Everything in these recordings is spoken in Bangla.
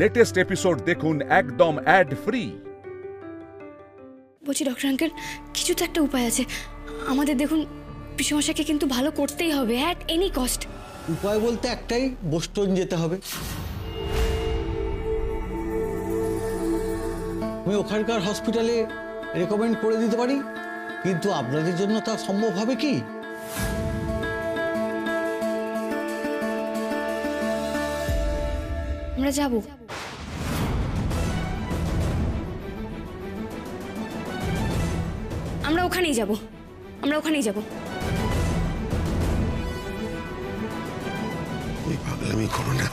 লেটেস্ট এপিসোড দেখুন একদম অ্যাড ফ্রি। বলছি ডক্টর আঙ্কেল, কিছু তো একটা উপায় আছে। আমাদের দেখুন পিসমশাইকে কিন্তু ভালো করতেই হবে অ্যাট এনি কস্ট। উপায় বলতে একটাই, বোস্টন যেতে হবে। আমি ওখানকার হসপিটালে রেকমেন্ড করে দিতে পারি, কিন্তু আপনাদের জন্য তা সম্ভব হবে কি? আমরা যাব। আমরা ওখানেই যাব। পাগলামি করো না,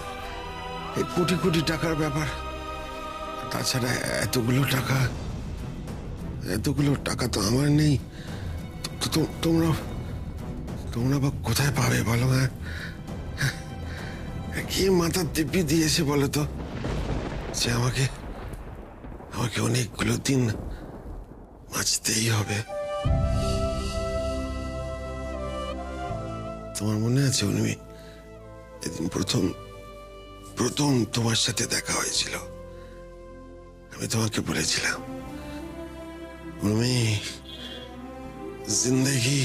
এই কোটি কোটি টাকার ব্যাপার। তাছাড়া এতগুলো টাকা তো আমার নেই। তোমরা বা কোথায় পাবে বলো? কি মাথার দিব্যি দিয়েছে বলো তো, যে আমাকে অনেকগুলো দিন বাঁচতেই হবে। তোমার মনে আছে উর্মি, এদিন প্রথম তোমার সাথে দেখা হয়েছিল, আমি তোমাকে বলেছিলাম উর্মি, जिंदगी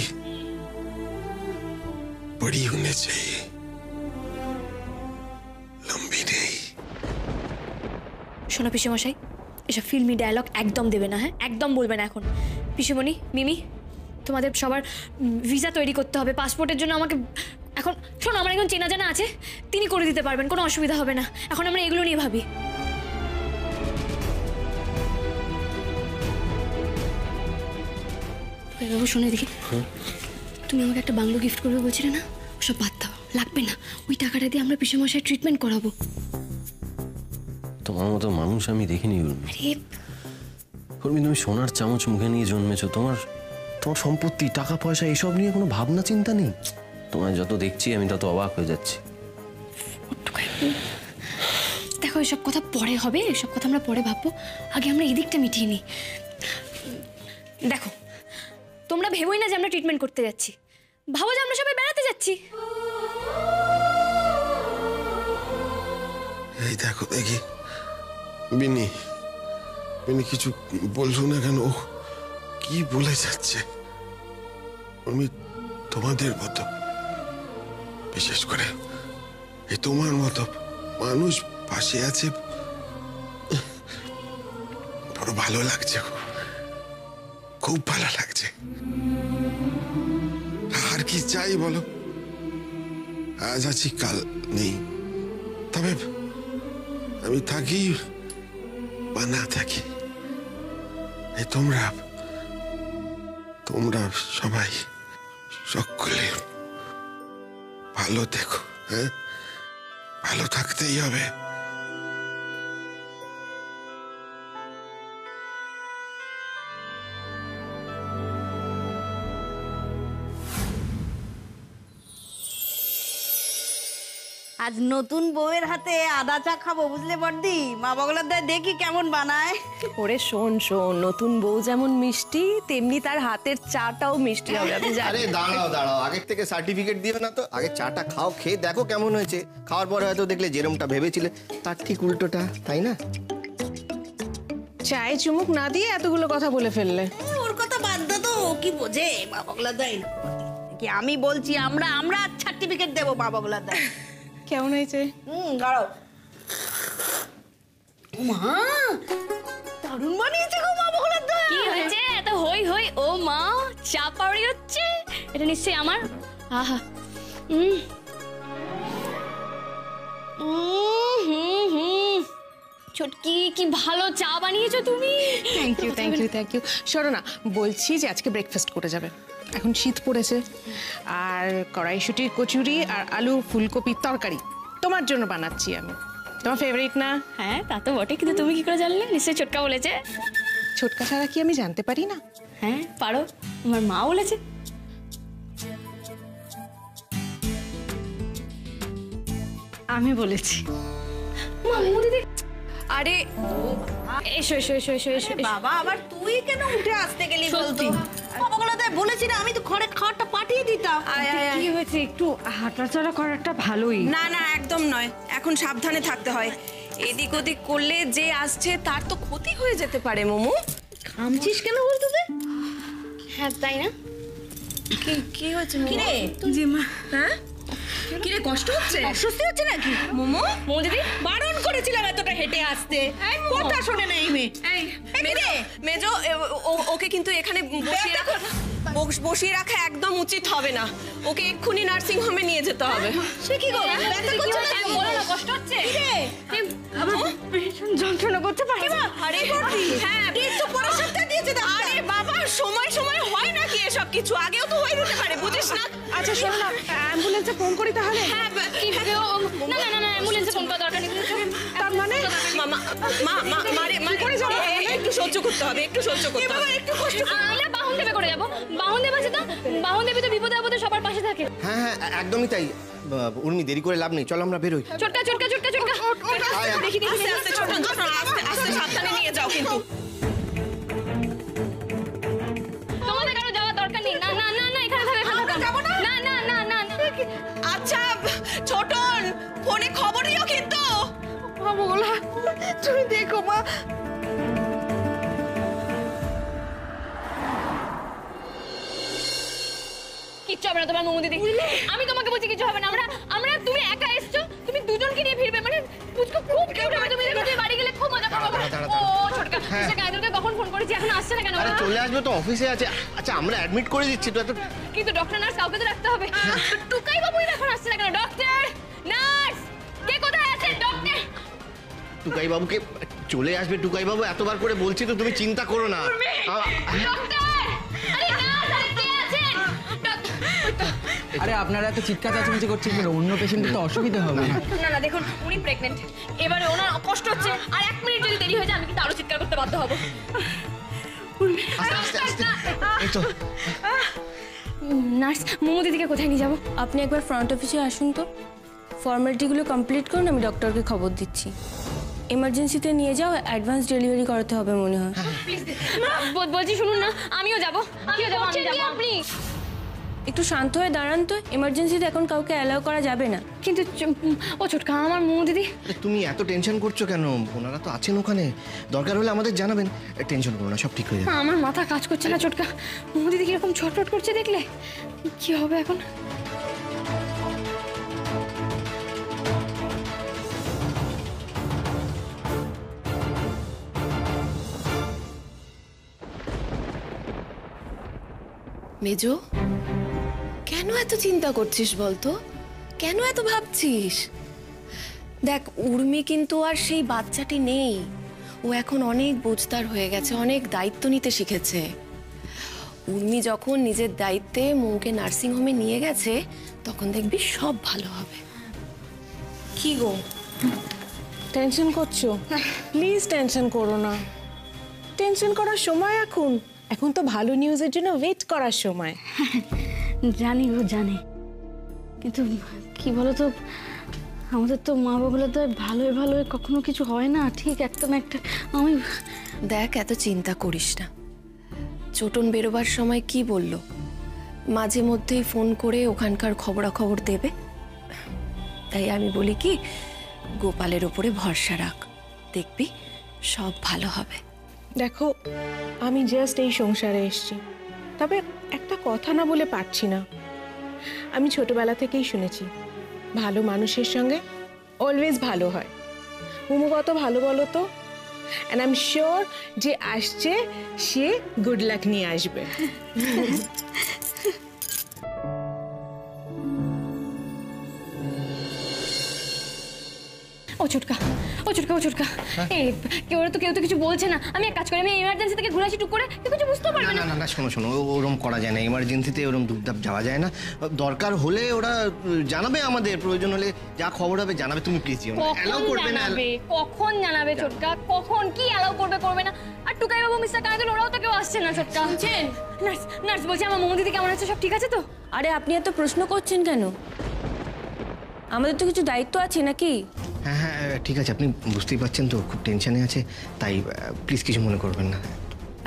बड़ी होनी चाहिए, लंबी नहीं। শোনো পিসমশাই, এসব ফিল্মি ডায়লগ একদম দেবে না, হ্যাঁ একদম বলবে না এখন। পিসিমণি, মিমি, তোমাদের সবার ভিসা তৈরি করতে হবে পাসপোর্টের জন্য। আমাকে এখন শোনো, আমার এখন চেনা জানা আছে, তিনি করে দিতে পারবেন, কোনো অসুবিধা হবে না। এখন আমরা এগুলো নিয়ে ভাবি। বাবু শুনে দেখি, তুমি আমাকে একটা বাংলো গিফট করবে বলছিলে না? ওসব বাদ দাও, লাগবে না। ওই টাকাটা দিয়ে আমরা পিসমশাই ট্রিটমেন্ট করাবো। তোমার মতো মানুষ আমি দেখিনি উর্মি। উর্মি, তুমি সোনার চামচ মুখে নিয়ে জন্মেছো। তোমার সম্পত্তি, টাকা পয়সা এসব নিয়ে কোনো ভাবনা চিন্তা নেই। তোমায় যত দেখছি আমি তত অবাক হয়ে যাচ্ছি। দেখো, এসব কথা পরে হবে, এসব কথা আমরা পরে ভাববো। আগে আমরা এদিকটা মিটিয়ে নিই। দেখো, তোমরা ভেবোই না যে আমরা ট্রিটমেন্ট করতে যাচ্ছি, ভাবো যে আমরা সবাই বেড়াতে যাচ্ছি। এই দেখো দেখি, বিনি কিছু বলছো না কেন? ও কি বলে যাচ্ছে? আমি তোমাদের মতো, বিশেষ করে এই তোমার মতো মানুষ পাশে আছে, বড় ভালো লাগছে, খুব ভালো লাগছে। আর কি চাই বলো? আজ আছি, কাল নেই। তবে আমি থাকি বা না থাকি, এই তোমরা সবাই সকলে ভালো থেকো। হ্যাঁ, ভালো থাকতেই হবে। আজ নতুন বউয়ের হাতে আদা চা খাবো, বুঝলে বড়দি? মা বগলার দায় দেখি কেমন বানায়। ওরে শোন, নতুন বউ যেমন মিষ্টি, তেমনি তার হাতের চাটাও মিষ্টি হবে। আরে দাঁড়াও, আগের থেকে সার্টিফিকেট দিও না তো। আগে চাটা খাও, খেয়ে দেখো কেমন হয়েছে। খাওয়ার পরে হয়তো দেখলে যেরমটা ভেবেছিলে তার ঠিক উল্টোটা, তাই না? চায়ে চুমুক না দিয়ে এতগুলো কথা বলে ফেললে। ওর কথা বাদ দাও তো, কি বোঝে মা বগলার দায়? কি আমি বলছি, আমরা সার্টিফিকেট দেবো মা বগলার দায়। কেমন হয়েছে? দাঁড়াও। মা, দারুণ বানিয়েছে গো মা বগলার দায়। কি হয়েছে এত হই হই? ও মা, চা পাউরি হচ্ছে, এটা নিশ্চয়ই আমার। আহা, ছোটকি, কি ভালো চা বানিয়েছো তুমি। Thank you. শোনো না, বলছি যে আজকে ব্রেকফাস্ট করে যাবে। এখন শীত পড়েছে, আর কড়াইশুটির কচুরি আর আলু ফুলকপির তরকারি তোমার জন্য বানাচ্ছি আমি। তোমার ফেভারিট না? হ্যাঁ, তা তো বটে, কিন্তু তুমি কি করে জানলে? নিশ্চয়ই ছোটকা বলেছে। ছোটকা ছাড়া কি আমি জানতে পারি না? হ্যাঁ পারো, আমার মা বলেছে। আমি বলেছি। আরে এসো। বাবা, আবার তুই কেন উঠে আসতে গেলি বলতো? বলেছি না, আমি তো ঘরে খাবারটা পাঠিয়ে দিতাম। কি হয়েছে? একটু হাঁটাচলা করাটা ভালোই। না একদম নয়, এখন সাবধানে থাকতে হয়। এদিক ওদিক করলে যে আসছে তার তো ক্ষতি হয়ে যেতে পারে মোমো। খামছিস কেন বলতো? হ্যাঁ তাই না? কি কি হয়েছে কি রে? জি মা। হ্যাঁ কি রে, কষ্ট হচ্ছে? অস্বস্তি হচ্ছে নাকি? মোমো মোমো দিদি বারণ করেছিলাম এতটা হেঁটে আসতে, কথা শোনে না এই মেয়ে। মেজো ওকে কিন্তু এখানে বসিয়ে রাখা একদম উচিত হবে না। ওকে এক্ষুনি নার্সিং হোমে নিয়ে যেতে হবে। সে কি গো, ব্যথা করছে না? বলো না, কষ্ট হচ্ছে? যন্ত্রণা করতে পারে? আরে হ্যাঁ, তো পরের সপ্তাহে দিয়েছে। আরে বাবা, সময় সময় হয় নাকি এসব কিছু? আগেও তো হয়ে যেতে পারে, বুঝিস না? আচ্ছা শোনো না, অ্যাম্বুলেন্সে ফোন করি তাহলে। হ্যাঁ কিভাবে? না না না না, অ্যাম্বুলেন্সে ফোন করা দরকার নেই। তার মানে একটু সহ্য করতে হবে, একটু সহ্য করতে হবে। একটু কষ্ট। আমরা বাহন দেবে করে যাবো। বাহন দেব আছে তো? বাহন দেবে তো বিপদে আপদে সবার পাশে থাকে। হ্যাঁ হ্যাঁ, একদমই তাই। উর্মি, দেরি করে লাভ নেই, চলো আমরা বেরোই। চটকা চটকা চটকা চটকা। দেখি দেখি, আস্তে আস্তে ছোট, আস্তে আস্তে সাবধানে নিয়ে যাও কিন্তু। তোমাদের কারো যাওয়ার দরকার নেই। না না না না, এখানে থাকো, এখানে থাকো। না না না না না। আচ্ছা ছোটন, ফোনে খবর দিও কিন্তু। বলা তুমি দেখো মা। কিচ্ছু হবে না তোমার মোমো দিদি। আমি তোমাকে বলছি কিছু হবে না। আমরা তুমি একা এসছো, তুমি দুজনকে নিয়ে ফিরবে। মানে পুচকু খুব কিউট হবে। তুমি দেখো, তুমি বাড়ি গেলে খুব মজা করবে। ও ছোটকা, সে কায়দুলকে কখন ফোন করেছি, এখন আসছে না কেন? আরে চলে আসবে তো, অফিসে আছে। আচ্ছা আমরা অ্যাডমিট করে দিচ্ছি তো। এত কিন্তু ডক্টর নার্স কাউকে তো রাখতে হবে। টুকাই বাবুই এখন আসছে না কেন? ডক্টর নার্স কে কোথায় আছে? ডক্টর টুকাই বাবুকে চলে আসবে। টুকাই বাবু এতবার করে বলছি তো, তুমি চিন্তা করো না। ডক্টর, আরে নার্স, আরে কে আছেন? আরে আপনারা এত চিৎকার চেঁচামেচি করছেন কেন? অন্য পেশেন্টের তো অসুবিধা হবে। না না, দেখুন উনি প্রেগনেন্ট। এবারে ওনার কষ্ট হচ্ছে, আর 1 মিনিট যদি দেরি হয়ে যায় আমি কিন্তু আরো চিৎকার করতে বাধ্য হব। আস্তে আস্তে আস্তে, এই তো। নার্স, মোমো দিদিকে কোথায় নিয়ে যাবো? আপনি একবার ফ্রন্ট অফিসে আসুন তো, ফর্মালিটিগুলো কমপ্লিট করুন, আমি ডক্টরকে খবর দিচ্ছি। এমার্জেন্সিতে নিয়ে যাও, অ্যাডভান্স ডেলিভারি করাতে হবে মনে হয়। বলছি শুনুন না, আমিও যাবো। আমি যাবো। আপনি একটু শান্ত হয়ে দাঁড়ান তো, এমার্জেন্সিতে এখন কাউকে অ্যালাউ করা যাবে না। কিন্তু ও ছোটকা, আমার মোমো দিদি। তুমি এত টেনশন করছো কেন? ওনারা তো আছেন ওখানে, দরকার হলে আমাদের জানাবেন। টেনশন করো না, সব ঠিক হয়ে যাবে। আমার মাথা কাজ করছে না ছোটকা। মোমো দিদি কিরকম ছটফট করছে দেখলে, কি হবে এখন? মেজো, কেন এত চিন্তা করছিস বলতো? কেন এত ভাবছিস? দেখ, উর্মি কিন্তু আর সেই বাচ্চাটি নেই। ও এখন অনেক বোঝদার হয়ে গেছে, অনেক দায়িত্ব নিতে শিখেছে। উর্মি যখন নিজের দায়িত্বে মৌকে নার্সিং হোমে নিয়ে গেছে, তখন দেখবি সব ভালো হবে। কি গো, টেনশন করছো? প্লিজ টেনশন করো না। টেনশন করার সময় এখন তো ভালো নিউজের জন্য ওয়েট করার সময়। জানি গো, জানি, কিন্তু কি বলতো, আমাদের তো মা বাবা তো ভালোই ভালোই কখনো কিছু হয় না, ঠিক একটা না একটা। আমি দেখ, এত চিন্তা করিস না। ছোটন বেরোবার সময় কি বলল? মাঝে মধ্যেই ফোন করে ওখানকার খবরাখবর দেবে। তাই আমি বলি কি, গোপালের ওপরে ভরসা রাখ, দেখবি সব ভালো হবে। দেখো, আমি জাস্ট এই সংসারে এসেছি, তবে একটা কথা না বলে পারছি না। আমি ছোটবেলা থেকেই শুনেছি, ভালো মানুষের সঙ্গে অলওয়েজ ভালো হয়। মোমো কত ভালো বলো তো, অ্যান্ড আই এম শিওর যে আসছে সে গুড লাক নিয়ে আসবে। ও ছোটকা, ও ছোটকা, ও ছোটকা, এই কেউ তো কিছু বলছে না। আমি এক কাজ করি, আমি এমার্জেন্সি থেকে ঘুরে আসি টুক করে, কেউ কিছু বুঝতে পারবে না। না না, শোনো শোনো, ওরম করা যায় না। এমার্জেন্সিতে ওরম দুপদাপ যাওয়া যায় না। দরকার হলে ওরা জানাবে আমাদের, প্রয়োজন হলে যা খবর হবে জানাবে। তুমি প্লিজ অ্যালাউ করবে না। কখন জানাবে ছোটকা? কখন? কি অ্যালাউ করবে না? আর টুকাই বাবু, মিস্টার কায়দুল, ওরাও তো কেউ আসছে না ছোটকা। নার্স, নার্স বলছি, আমার মোমো দিদি কেমন আছে? সব ঠিক আছে তো? আরে আপনি এত প্রশ্ন করছেন কেন? আমাদের তো কিছু দায়িত্ব আছে নাকি? হ্যাঁ হ্যাঁ, ঠিক আছে। আপনি বুঝতেই পারছেন তো, খুব টেনশনে আছে, তাই প্লিজ কিছু মনে করবেন না।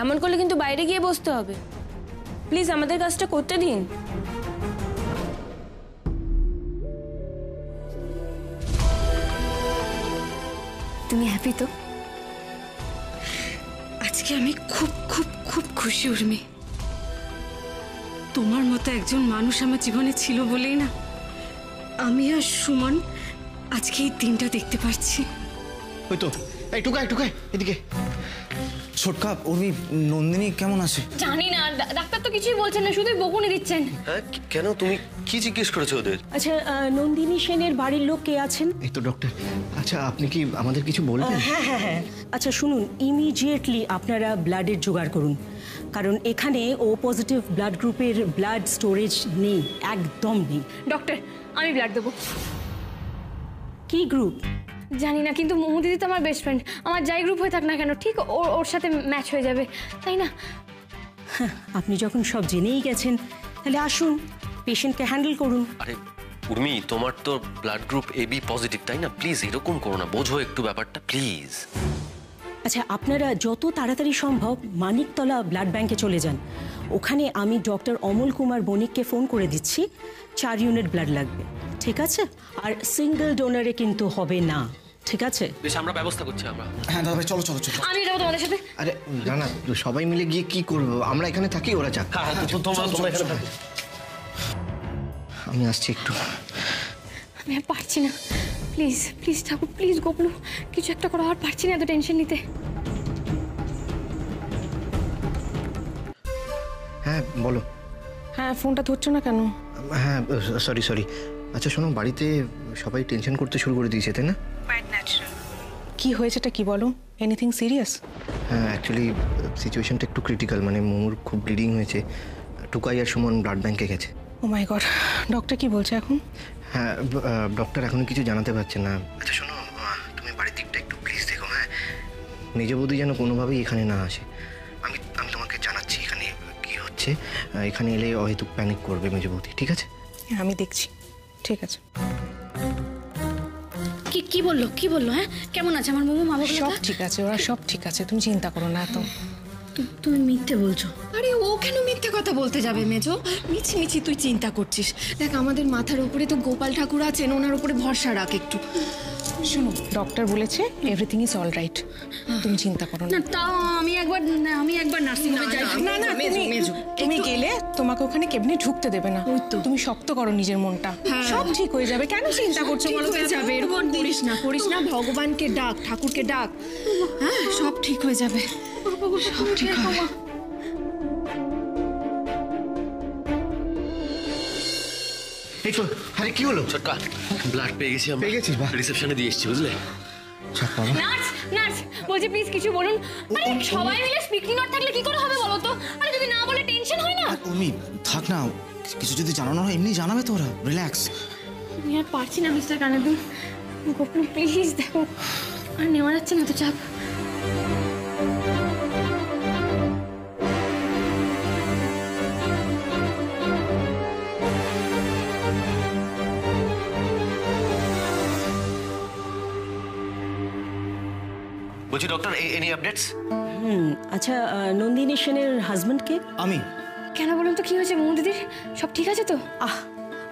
এমন করলে কিন্তু বাইরে গিয়ে বসতে হবে। প্লিজ আমাদের কাজটা করতে দিন। তুমি হ্যাপি তো? আজকে আমি খুব খুব খুব খুশি উর্মি। তোমার মতো একজন মানুষ আমার জীবনে ছিল বলেই না আমি আর সুমন আজকে এই দিনটা দেখতে পাচ্ছি। ওই তো, এই টুকাই টুকাই এদিকে। ছোটকা, উর্মি, নন্দিনী কেমন আছে? জানি না, ডাক্তার তো কিছুই বলছেন না, শুধুই বকুনি দিচ্ছেন। হ্যাঁ, কেন? তুমি কি জিজ্ঞেস করেছো ওদের? আচ্ছা, নন্দিনী সেনের বাড়ির লোক কে আছেন? এই তো ডক্টর। আচ্ছা, আপনি কি আমাদের কিছু বলবেন? হ্যাঁ হ্যাঁ হ্যাঁ। আচ্ছা শুনুন, ইমিডিয়েটলি আপনারা ব্লাডের জোগাড় করুন, কারণ এখানে ও পজিটিভ ব্লাড গ্রুপের ব্লাড স্টোরেজ নেই, একদম নেই। ডক্টর, আমি ব্লাড দেবো। কি গ্রুপ? জানি না, কিন্তু মোমো দিদি তো আমার বেস্ট ফ্রেন্ড। আমার যাই গ্রুপ হয়ে থাক না কেন, ঠিক ওর সাথে ম্যাচ হয়ে যাবে, তাই না? আপনি যখন সব জেনেই গেছেন, তাহলে আসুন, পেশেন্টকে হ্যান্ডেল করুন। আরে উর্মি, তোমার তো ব্লাড গ্রুপ AB পজিটিভ, তাই না? প্লিজ এরকম করো না, বোঝো একটু ব্যাপারটা, প্লিজ। আচ্ছা, আপনারা যত তাড়াতাড়ি সম্ভব মানিকতলা ব্লাড ব্যাংকে চলে যান। ওখানে আমি ডক্টর অমল কুমার বণিককে ফোন করে দিচ্ছি, 4 ইউনিট ব্লাড লাগবে, ঠিক আছে? আর সিঙ্গেল ডোনারে কিন্তু হবে না, ঠিক আছে? বেশ, আমরা ব্যবস্থা করছি আমরা। হ্যাঁ দাদা ভাই, চলো চলো চলো। আমি যাবো তোমাদের সাথে। আরে না না, সবাই মিলে গিয়ে কি করবো? আমরা এখানে থাকি, ওরা যাক। তোমরা এখানে থাকো। আমি আসছি একটু। আমি আর পারছি না, প্লিজ প্লিজ ঠাকুর, প্লিজ গোপলু, কিছু একটা করো, আর পারছি না এত টেনশন নিতে। হ্যাঁ বলো। হ্যাঁ, ফোনটা ধরছো না কেন? হ্যাঁ সরি সরি। আচ্ছা শোনো, বাড়িতে সবাই টেনশন করতে শুরু করে দিয়েছে, তাই না? কি হয়েছেটা কি বলো? Anything serious? হ্যাঁ, অ্যাকচুয়ালি সিচুয়েশনটা একটু ক্রিটিক্যাল, মানে মোমোর খুব ব্লিডিং হয়েছে। টুকাই আর সুমন ব্লাড ব্যাংকে গেছে। ও মাই গড, ডক্টর কি বলছে এখন? হ্যাঁ, ডক্টর এখনো কিছু জানাতে পারছে না। আচ্ছা শোনো, তুমি বাড়ির দিকটা একটু প্লিজ দেখো। হ্যাঁ, মেজ বৌদি যেন কোনোভাবেই এখানে না আসে। আমি তোমাকে জানাচ্ছি এখানে কি হচ্ছে। এখানে এলে অহেতুক প্যানিক করবে মেজ বৌদি, ঠিক আছে? আমি দেখছি, ঠিক আছে। কি বললো কি বললো? হ্যাঁ, কেমন আছে আমার মোমো? মা বাবা সব ঠিক আছে, ওরা সব ঠিক আছে, তুমি চিন্তা করো না এত। তুমি মিথ্যে বলছো। আরে ও কেন মিথ্যে কথা বলতে যাবে মেজো? মিছি মিছি তুই চিন্তা করছিস। দেখ, আমাদের মাথার উপরে তো গোপাল ঠাকুর আছেন, ওনার উপরে ভরসা রাখ একটু। শোনো, ডক্টর বলেছে এভরিথিং ইজ অল রাইট, তুমি চিন্তা করো না। তাও আমি একবার নার্সিং হোমে যাই। না না, তুমি গেলে তোমাকে ওখানে কেবিনে ঢুকতে দেবে না। তুমি শক্ত করো নিজের মনটা, সব ঠিক হয়ে যাবে। কেন চিন্তা করছো বলো? হয়ে যাবে, এরকম করিস না, ভগবানকে ডাক, ঠাকুরকে ডাক। হ্যাঁ, সব ঠিক হয়ে যাবে, সব ঠিক হবে। এই তো, আরে কি হলো? ছোটকা, ব্লাড পেয়ে গেছি আমরা। পেয়ে গেছিস? বাহ, রিসেপশনে দিয়ে এসেছি, বুঝলে? নার্স নার্স বলছি, প্লিজ কিছু বলুন। আরে সবাই মিলে স্পিকিং নট থাকলে কি করে হবে বলো তো? আরে যদি না বলে টেনশন হয় না। উর্মি থাক না, কিছু যদি জানানো হয় এমনি জানাবে তো ওরা, রিল্যাক্স। আমি আর পারছি না মিস্টার কানাদু, গোপন প্লিজ দেখো, আর নেওয়া যাচ্ছে না তো চাপ। বলছি ডক্টর, এনি আপডেটস? আচ্ছা, নন্দিনী সেনের হাজবেন্ডকে? আমি। কেন বলুন তো, কি হয়েছে মোমো দিদির? সব ঠিক আছে তো?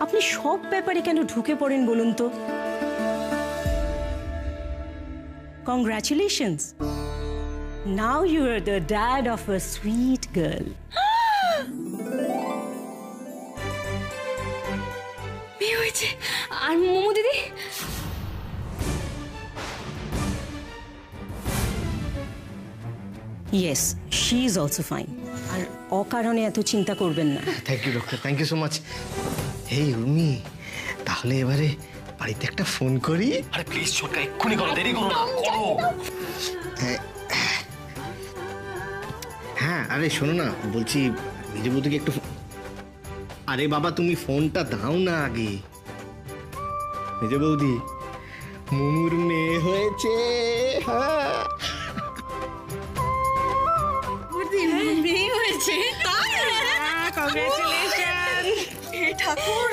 আপনি সব ব্যাপারে কেন ঢুকে পড়েন বলুন তো? Congratulations, now you are the dad of a sweet girl. মেয়ে হয়েছে? আর মোমো দিদি? Yes, she is also fine. আর অকারণে এত চিন্তা করবেন না। Thank you doctor, thank you so much. Hey Urmi, তাহলে এবারে বাড়িতে একটা ফোন করি। আরে প্লিজ ছোটকা, এক্ষুনি করো, দেরি করো না, করো। হ্যাঁ, আরে শোনো না, বলছি মেজ বৌদিকে একটু। আরে বাবা, তুমি ফোনটা দাও না আগে। মেজ বৌদি, মুমুর মেয়ে হয়েছে। হ্যাঁ, মেয়ে হয়েছে? কংগ্রাচুলেশন। হে ঠাকুর,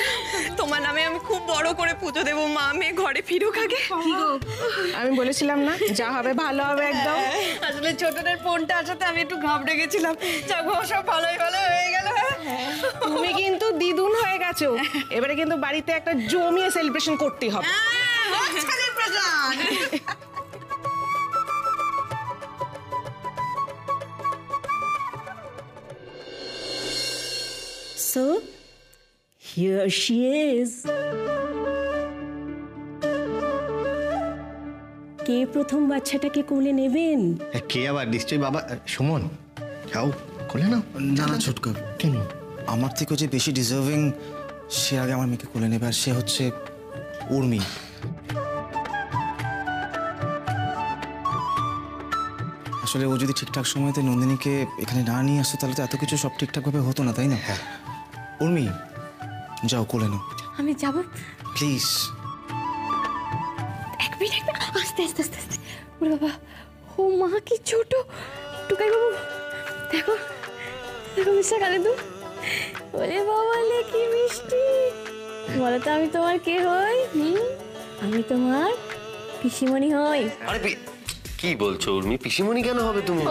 তোমার নামে আমি খুব বড় করে পুজো দেবো। মা মেয়ে ঘরে ফিরুক আগে। আমি বলেছিলাম না, যা হবে ভালো হবে একদম। আসলে ছোটদের ফোনটা আসাতে আমি একটু ঘাবড়ে গেছিলাম। যাক, সব ভালোই ভালো হয়ে গেল। তুমি কিন্তু দ্বিগুণ হয়ে গেছো, এবারে কিন্তু বাড়িতে একটা জমিয়ে সেলিব্রেশন করতে হবে। So here she is. কে প্রথম বাচ্চাটাকে কোলে নেবেন? কে আবার? নিশ্চয়ই বাবা। সুমন, যাও কোলে নাও। না না ছোটকা, কেন? আমার থেকেও যে বেশি ডিজার্ভিং সে আগে আমার মেয়েকে কোলে নেবে, আর সে হচ্ছে উর্মি। আসলে ও যদি ঠিকঠাক সময়তে নন্দিনীকে এখানে না নিয়ে আসতো তাহলে তো এত কিছু সব ঠিকঠাকভাবে হতো না, তাই না? হ্যাঁ। উর্মি, যাও কোলে নাও। আমি যাব? প্লিজ। এক মিনিট, আস্তে আস্তে আস্তে আস্তে। ওরে বাবা, ও মা কি ছোট। টুকাই বাবু দেখো, দেখো মিস্টার কালেদু। ওরে বাবা লে কি মিষ্টি। বলো তো আমি তোমার কে হই? আমি তোমার পিসিমণি হই। আরে কি বলছো উর্মি? পিসিমণি কেন হবে তুমি?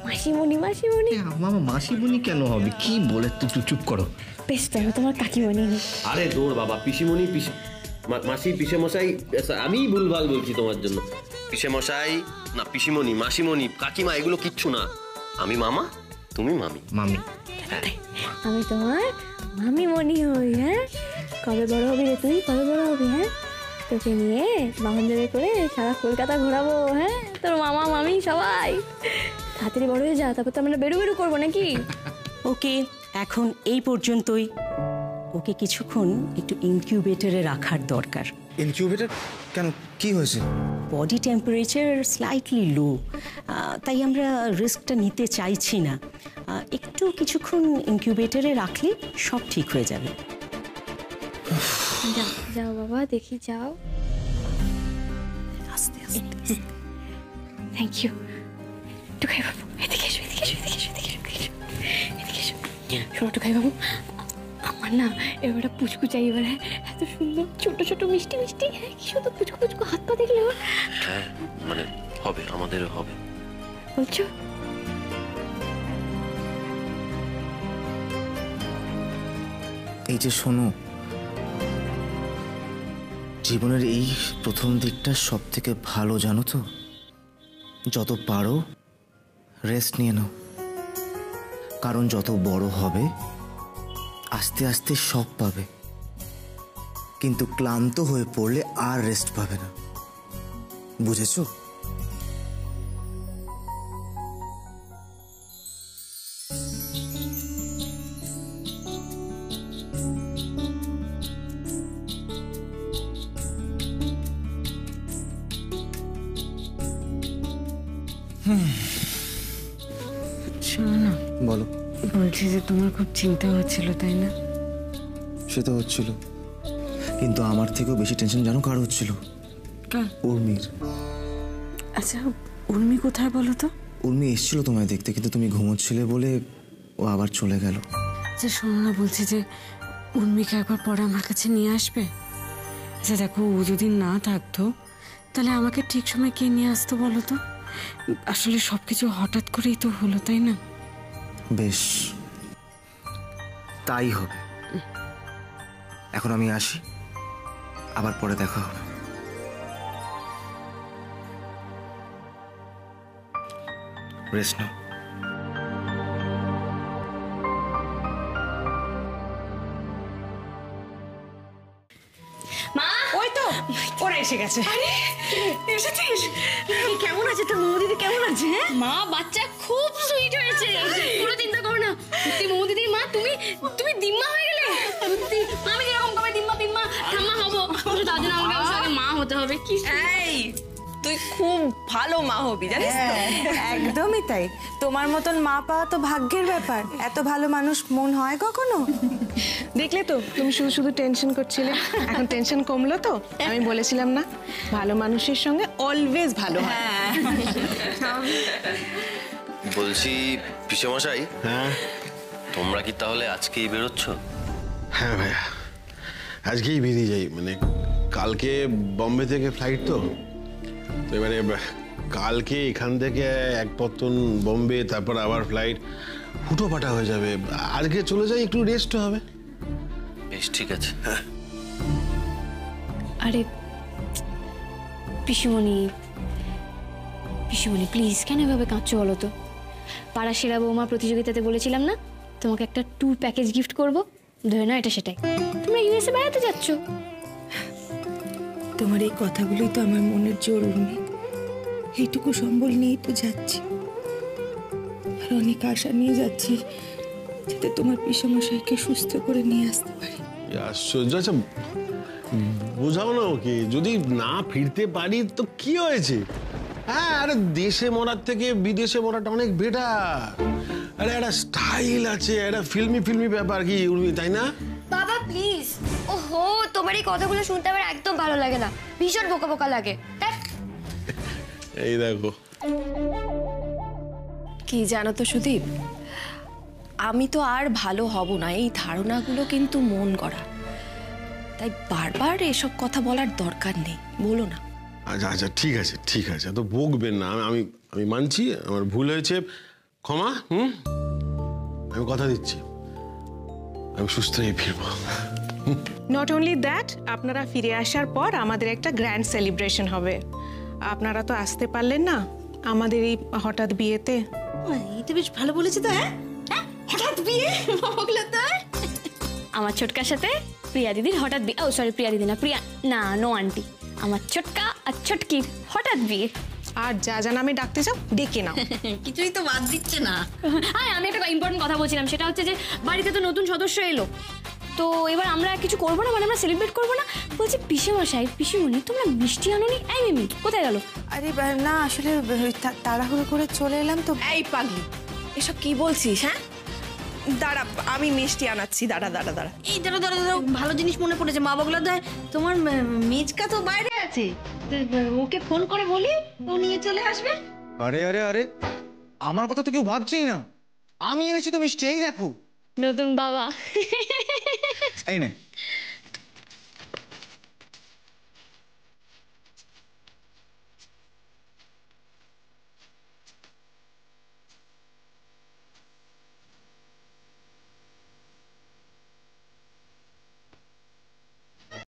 মাসিমণি। মাসিমণি? মামা মাসিমণি কেন হবে? কি বলে? তুই চুপ করো। বেশ, দেখো তোমার কাকিমণি। আরে দৌড় বাবা, পিসিমণি মাসি পিসে মশাই, আমি ভুলভাল বলছি তোমার জন্য। পিসে মশাই না, পিসিমণি, মাসিমণি, কাকিমা এগুলো কিচ্ছু না। আমি মামা, তুমি মামি। মামি। আমি তোমার মামিমণি হই। হ্যাঁ, কবে বড় হবি রে তুই? কবে বড় হবি? হ্যাঁ, তোকে নিয়ে বাহন দেবে করে সারা কলকাতা ঘোরাবো। হ্যাঁ, তোর মামা মামি সবাই। তাড়াতাড়ি বড় হয়ে যা, তারপর তো আমরা বেরু বেরু করবো নাকি? ওকে, এখন এই পর্যন্তই। ওকে কিছুক্ষণ একটু ইনকিউবেটরে রাখার দরকার। ইনকিউবেটর কেন? কি হয়েছে? বডি টেম্পারেচার স্লাইটলি লো, তাই আমরা রিস্কটা নিতে চাইছি না। একটু কিছুক্ষণ ইনকিউবেটরে রাখলে সব ঠিক হয়ে যাবে। যাও যাও বাবা, দেখি যাও। আস্তে আস্তে। Thank you. টুকাই বাবু, এদিকে এসো, এদিকে এসো, এদিকে এসো, এদিকে এসো, এদিকে এসো। শোনো টুকাই বাবু, আমার না এবারে পুচকু চাই। এবারে এত সুন্দর ছোট ছোট মিষ্টি মিষ্টি, হ্যাঁ কি সুন্দর পুচকু পুচকু হাত পা দেখলে। হ্যাঁ মানে হবে, আমাদেরও হবে। বলছো? এই যে শোনো, জীবনের এই প্রথম দিকটা সব থেকে ভালো, জানো তো? যত পারো রেস্ট নিয়ে নাও, কারণ যত বড় হবে আস্তে আস্তে সব পাবে, কিন্তু ক্লান্ত হয়ে পড়লে আর রেস্ট পাবে না। বুঝেছো? শোনো না, বলো। বলছি যে তোমার খুব চিন্তা হচ্ছিল, তাই না? সে তো হচ্ছিল, কিন্তু আমার থেকেও বেশি টেনশন জানো কার হচ্ছিল? উর্মির। আচ্ছা, উর্মি কোথায় বলো তো? উর্মি এসেছিল তোমায় দেখতে, কিন্তু তুমি ঘুমোচ্ছিলে বলে ও আবার চলে গেল। আচ্ছা শোনো না, বলছি যে উর্মিকে একবার পরে আমার কাছে নিয়ে আসবে। আচ্ছা দেখো, ও যদি না থাকতো তাহলে আমাকে ঠিক সময় কে নিয়ে আসতো বলো তো? আসলে সবকিছু হঠাৎ করেই তো হলো, তাই না? বেশ, তাই হবে। এখন আমি আসি, আবার পরে দেখা হবে। রেস্ট নাও। মা, ওই তো ওরা এসে গেছে। আরে এসেছিস? কেমন আছে তোর মৌদিদি? কেমন আছে? মা, বাচ্চা খুব সুইট হয়েছে, কোনো চিন্তা করো না। সত্যি মৌদিদির মা, তুমি তুমি দিম্মা হয়ে গেলে। সত্যি আমি যেরকম কবে দিম্মা পিম্মা ঠাম্মা হবো, তার জন্য আমাকে ওর সঙ্গে মা হতে হবে। কি এই তুই খুব ভালো মা হবি, জানিস তো? একদমই তাই। তোমার মতন মা পাওয়া তো ভাগ্যের ব্যাপার। এত ভালো মানুষ মন হয় কখনো? দেখলে তো, তুমি শুধু শুধু টেনশন করছিলে, এখন টেনশন কমলো তো? আমি বলেছিলাম না, ভালো মানুষের সঙ্গে অলওয়েজ ভালো হয়। বলছি পিসে মশাই, হ্যাঁ তোমরা কি তাহলে আজকেই বেরোচ্ছ? হ্যাঁ ভাইয়া, আজকেই বেরিয়ে যাই। মানে কালকে বম্বে থেকে ফ্লাইট, তো এবারে কালকে এখান থেকে এক পত্তন বম্বে, তারপর আবার ফ্লাইট, হুটোপাটা হয়ে যাবে। আজকে চলে যাই, একটু রেস্ট হবে। বেশ ঠিক আছে। হ্যাঁ আরে পিসিমণি, পিসিমণি প্লিজ কেন এভাবে কাঁদছো বলো তো? পাড়া সেরা বৌমা প্রতিযোগিতাতে বলেছিলাম না তোমাকে একটা ট্যুর প্যাকেজ গিফট করব, ধরে না এটা সেটাই। তোমরা ইউএসএ বেড়াতে যাচ্ছ। তোমার এই কথাগুলোই তো আমার মনের জোর উর্মি। এইটুকু সম্বল নিয়েই তো যাচ্ছি, আর অনেক আশা নিয়ে যাচ্ছি যাতে তোমার পিসমশাইকে সুস্থ করে নিয়ে আসতে পারি। আশ্চর্য। আচ্ছা বোঝাও না ওকে, যদি না ফিরতে পারি তো কি হয়েছে? হ্যাঁ, আরে দেশে মরার থেকে বিদেশে মরাটা অনেক বেটার। আরে একটা স্টাইল আছে, একটা ফিল্মি ব্যাপার কি উর্মি, তাই না? বাবা প্লিজ। ওহো, তোমার এই কথাগুলো শুনতে আমার একদম ভালো লাগে না, ভীষণ বোকা বোকা লাগে। এই দেখো। কি জানো তো সুদীপ, আমি তো আর ভালো হব না, এই ধারণাগুলো কিন্তু মন গড়া। তাই বারবার এসব কথা বলার দরকার নেই, বলো না। আচ্ছা আচ্ছা, ঠিক আছে, তো বকবেন না। আমি আমি মানছি আমার ভুল হয়েছে, ক্ষমা। আমি কথা দিচ্ছি আমি সুস্থ হয়ে ফিরবো। নট অনলি দ্যাট, আপনারা ফিরে আসার পর আমাদের একটা গ্র্যান্ড সেলিব্রেশন হবে। আপনারা তো আসতে পারলেন না আমাদের এই হঠাৎ বিয়েতে। এটা বেশ ভালো বলেছে তো। হ্যাঁ, হঠাৎ বিয়ে বগলা তো। আমার ছোটকার সাথে প্রিয়া দিদির হঠাৎ বিয়ে। ও সরি, প্রিয়া দিদি না, প্রিয়া না, নো আন্টি। আমার ছোটকা আর ছোটকির হঠাৎ বিয়ে। আর যা যা নামে ডাকতে চাও ডেকে নাও। কিছুই তো বাদ দিচ্ছে না। হ্যাঁ, আমি একটা ইম্পর্টেন্ট কথা বলছিলাম, সেটা হচ্ছে যে বাড়িতে তো নতুন সদস্য এলো, তো এবার আমরা কিছু করবো না, মানে আমরা সেলিব্রেট করবো না। বলছি পিসেমশাই, পিসিমণি, তোমরা মিষ্টি আনোনি? এই মিমি কোথায় গেল? আরে না, আসলে তাড়াহুড়ো করে চলে এলাম তো। এই পাগলি, এসব কি বলছিস? হ্যাঁ, দাঁড়া, আমি মিষ্টি আনাচ্ছি। দাঁড়া। এই দাঁড়া, ভালো জিনিস মনে পড়েছে। মা বগলা দা, তোমার মেজকা তো বাইরে আছে, ওকে ফোন করে বলি ও নিয়ে চলে আসবে। আরে আরে আরে, আমার কথা তো কেউ ভাবছেই না। আমি এনেছি তো মিষ্টি, এই দেখো। নতুন বাবা। এই নে।